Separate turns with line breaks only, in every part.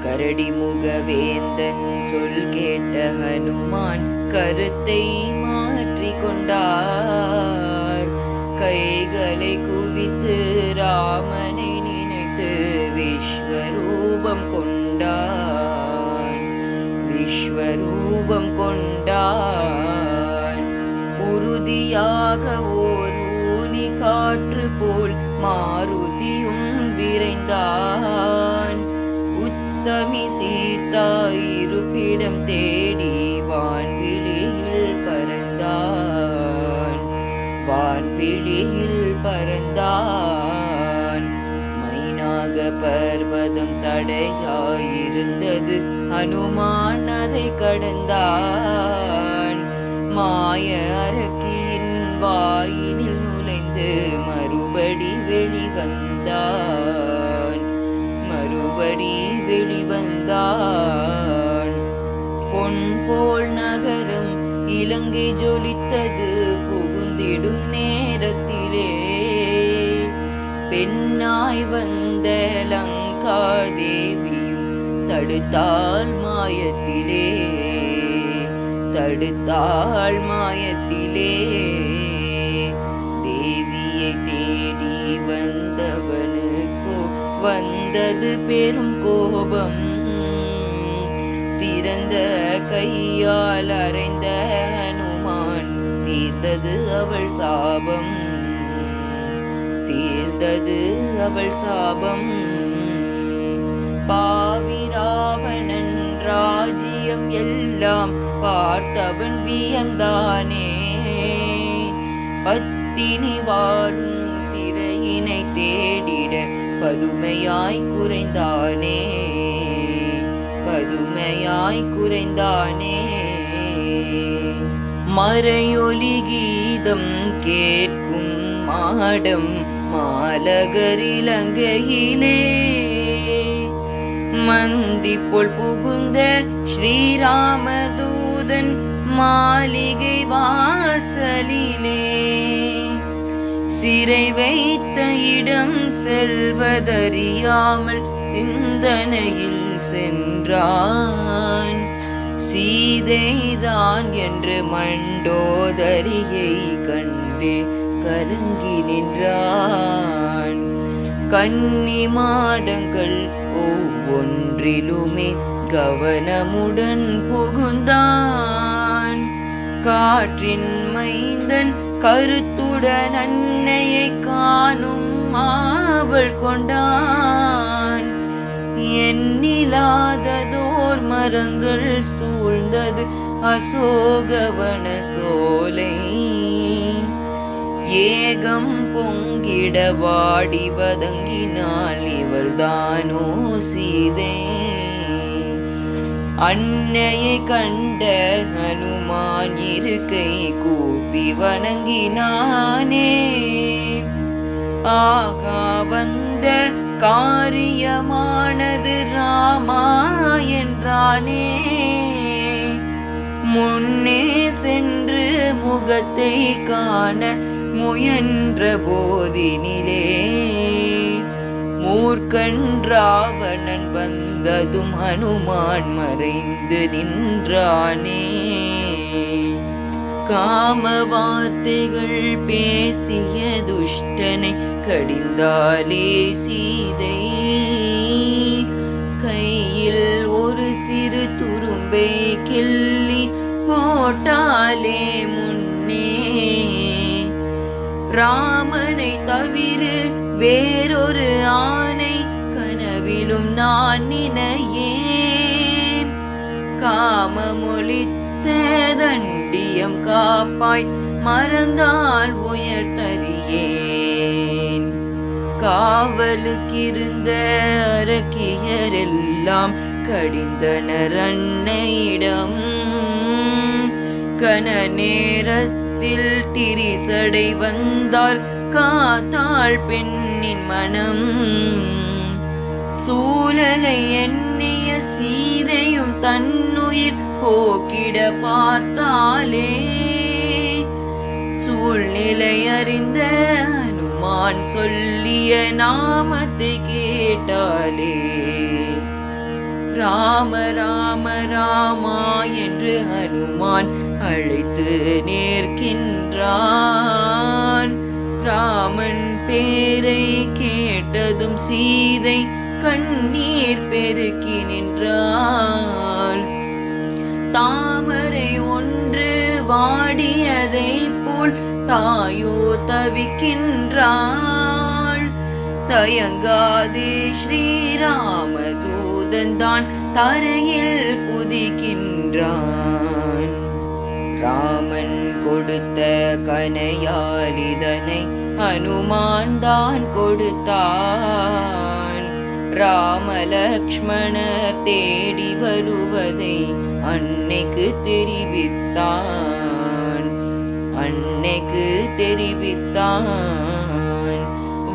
கரடி முகவேந்தன் சொல் கேட்ட ஹனுமான் கருத்தை மாற்றிக் கொண்டார். கைகளை குவித்து ராமனை நினைத்து விஸ்வரூபம் கொண்டான். விஸ்வரூபம் கொண்டான். உறுதியாக ஓர் ஊனி காற்று போல் மாருதியும் விரைந்தான். உத்தமி சீதா இருப்பிடம் தேடி வான்வெளியில் பறந்தான். வான்வெளியில் பறந்தான். மைனாக பர்வதம் தடையாயிருந்தது, ஹனுமான் அதை கடந்தான். மாய அரக்கியின் வாயினில் நுழைந்து மறுபடி வெளிவந்தான். மறுபடி வெளிவந்தான். பொன் போல் நகரம் இலங்கை ஜொலித்தது புகுந்திடும் நேரத்திலே. பெண்ணாய் வந்த லங்காதேவியும் தடுத்தாள் மாயத்திலே. தடுத்தாள் மாயத்திலே. தேவியை தேடி வந்தவனுக்கோ வந்தது பெரும் கோபம். திறந்த கையால் அறைந்த ஹனுமான் தீர்ந்தது அவள் சாபம். தீர்ந்தது அவள் சாபம். பாவி ராவணன் ராஜ்யம் எல்லாம் பார்த்தவன் வியந்தானே. பத்தினி வாழும் சிறையினை தேடிட பதுமையாய் குறைந்தானே. பதுமையாய் குறைந்தானே. மறையொலி கீதம் கேட்கும் மாடம் மாலகரிலங்கையிலே. மந்தி போல் புகுந்த ஸ்ரீராமதூதன் மாளிகை வாசலிலே. சிறை வைத்த இடம் செல்வதறியாமல் சிந்தனையில் சென்றான். சீதைதான் என்று மண்டோதரியை கண்டே கலங்கி நின்றான். கன்னி மாடங்கள் ஒவ்வொன்றிலுமே கவனமுடன் புகுந்தான். காற்றின் மைந்தன் கருத்துடன் அன்னையை காணும் ஆவல் கொண்டான். எண்ணிலாததோர் மரங்கள் சூழ்ந்தது அசோகவன சோலை. ஏகம் பொங்கிட வாடி வதங்கினாள் இவள்தானோ சீதை. அன்னையை கண்ட ஹனுமான் இருக்கை கூப்பி வணங்கினானே. ஆகா வந்த காரியமானது ராமா என்றானே. முன்னே சென்று முகத்தை காண முயன்ற போதினிலே. மூர்க்கன் ராவணன் வந்ததும் ஹனுமான் மறைந்து நின்றானே. காம வார்த்தைகள் பேசிய துஷ்டனை கடிந்தாலே சீதை. கையில் ஒரு சிறு துரும்பை கிள்ளி போட்டாலே முன்னே. ராமனை தவிர வேறொரு ஆணை கனவிலும் நான் நினையேன். காமமொழித்த தண்டியம் காப்பாய் மறந்தால் உயர்த்தறியேன். காவலுக்கிருந்த அரக்கியரெல்லாம் கடிந்தனர் அன்னையிடம். கன நேரத்தில் திரிசடை வந்தால் காத்தாள் பெண்ணின் மனம். சூழலை எண்ணிய சீதையும் தன்னுயிர் போக்கிட பார்த்தாலே. சூழ்நிலை அறிந்த ஹனுமான் சொல்லிய நாமத்தை கேட்டாலே. ராம ராம ராமா என்று ஹனுமான் அழைத்து நிற்கின்றான். ராமன் பேரை கேட்டதும் சீதை கண்ணீர் பெருக்கி நின்றாள். தாமரை ஒன்று வாடியதை போல் தாயோ தவிக்கின்றாள். தயங்காதே ஸ்ரீராம தூதன்தான் தரையில் குதிக்கின்றான். ராமன் கொடுத்த கனையால் இதனை ஹனுமான் தான் கொடுத்தான். ராமலக்ஷ்மணர் தேடி வருவதை அன்னைக்கு தெரிவித்தான்.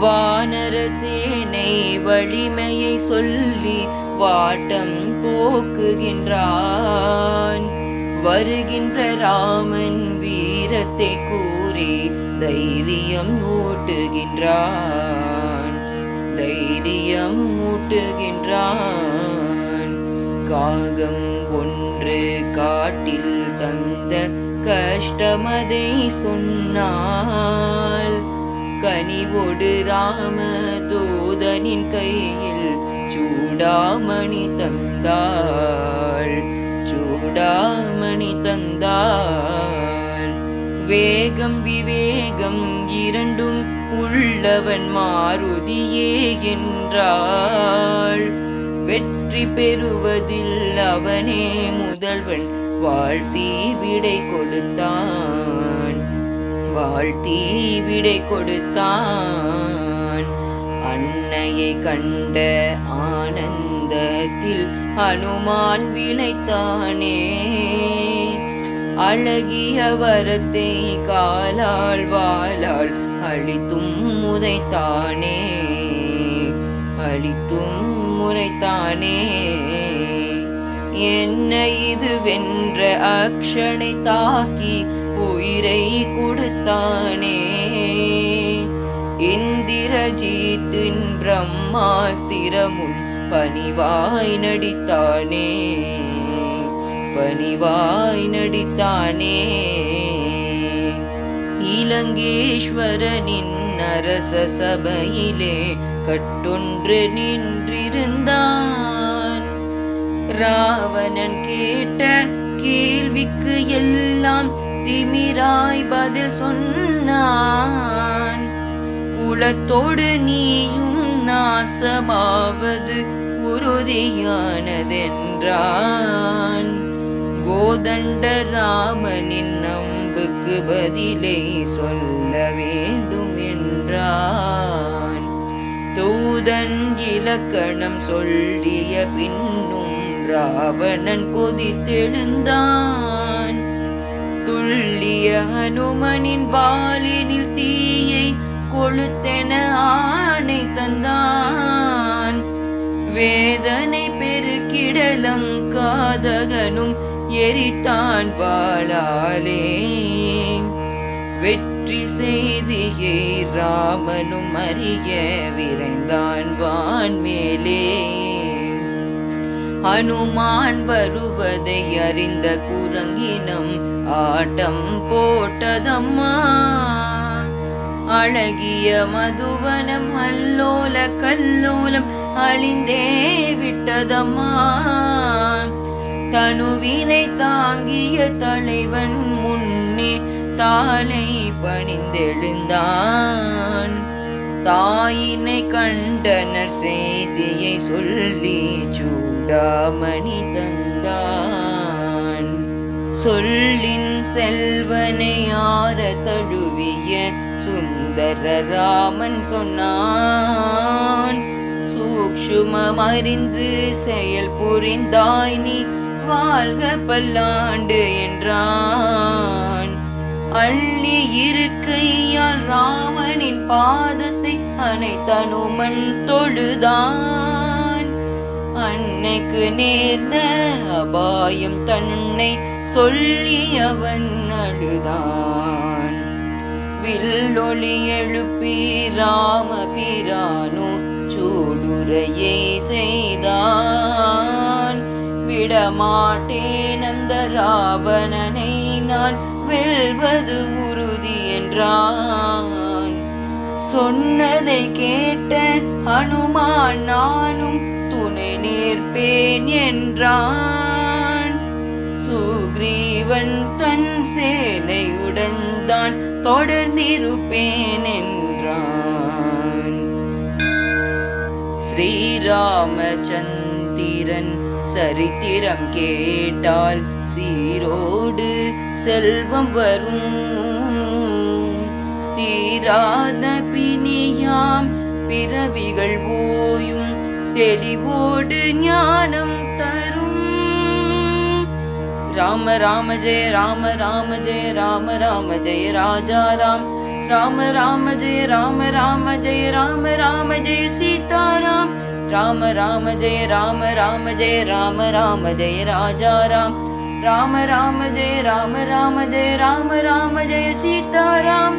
வானரசேனை வலிமையை சொல்லி வாட்டம் போக்குகின்றான். வருகின்ற ராமன் வீரத்தை கூறி தைரியம் ஊட்டுகின்றான். காகம் ஒன்று காட்டில் தந்த கஷ்டமதை சொன்னால் கனிவோடு ராம தூதனின் கையில் சூடாமணி தந்தாள். வேகம் விவேகம் இரண்டும் உள்ளவன் மாருதியே என்றாள். வெற்றி பெறுவதில் அவனே முதல்வன் வாழ்த்தி விடை கொடுத்தான். அன்னையை கண்ட ஆனந்தத்தில் ஹனுமான் விளைத்தானே. அழகிய வரத்தை காலால் வாளால் அழித்தும் முறைத்தானே. என்ன இது வென்ற அக்ஷனை தாக்கி உயிரை கொடுத்தானே. இந்திரஜித்தின் பிரம்மாஸ்திரமுள் பணிவாய் நடித்தானே. இலங்கேஸ்வரனின் அரச சபையிலே கட்டொன்று நின்றிருந்தான். ராவணன் கேட்ட கேள்விக்கு எல்லாம் திமிராய் பதில் சொன்னான். குலத்தோடு நீயும் நாசமாவது உறுதியானதென்றான். கோதண்ட ராமனின் நம்புக்கு பதிலை சொல்ல வேண்டும் என்றான். தூதன் இலக்கணம் சொல்லிய பின்னும் ராவணன் கொதித்தெழுந்தான். துள்ளிய ஹனுமனின் வாளினில் தீயை கொளுத்தென ஆணை தந்தான். வேதனை பெருக்கிடலங்காதகனும் எரித்தான் வாளாலே. வெற்றி செய்தியை ராமனும் அறிய விரைந்தான் வான்மேலே. ஹனுமான் வருவதை அறிந்த குரங்கினம் ஆட்டம் போட்டதம்மா. அழகிய மதுவனம் அல்லோல கல்லோலம் அழிந்தே விட்டதம்மா. தனுவினை தாங்கிய தலைவன் முன்னே தாளை பணிந்தெழுந்தான். தாயினை கண்டனர் செய்தியை சொல்லி சூடாமணி தந்தான். சொல்லின் செல்வனை ஆற தழுவிய சுந்தர ராமன் சொன்னான். சூக்ஷுமம் அறிந்து செயல் புரிந்தாய் நீ வாழ்க பல்லாண்டு என்றான். அள்ளி இருக்கையால் ராமனின் பாதத்தை அனைத்தனுமன் தொழுதான். அன்னைக்கு நேர்ந்த அபாயம் தன்னை சொல்லி அவன் அழுதான். வில்லொளி எழுப்பி ராமபிரானோ சூடுரையை செய்தான். மாட்டேன் அந்த ராவணனை நான் வெல்வது உறுதி என்றான். சொன்னதை கேட்ட ஹனுமான் நானும் துணை நிற்பேன் என்றான். சுக்ரீவன் தன் சேனையுடன் தான் தொடர்ந்திருப்பேன் என்றான். ஸ்ரீராமச்சந்திரன் சரித்திரம் கேட்டால் சீரோடு செல்வம் வரும். தீராத பிணியாம் பிறவிகள் ஓயும் தெளிவோடு ஞானம் தரும். ராம ராம ஜெய ராம ராம ஜெய ராம ராம ஜெய ராஜா ராம். ராம ராம ஜெய ராம ராம ஜெய ராம ராம ஜெய சீதாராம். ராம ராம ஜெய ராம ராம ஜெய ராம ராம ஜெய ராஜா ராம். ராம ராம ஜெய ராம ராம ஜெய ராம ராம ஜெய சீதாராம்.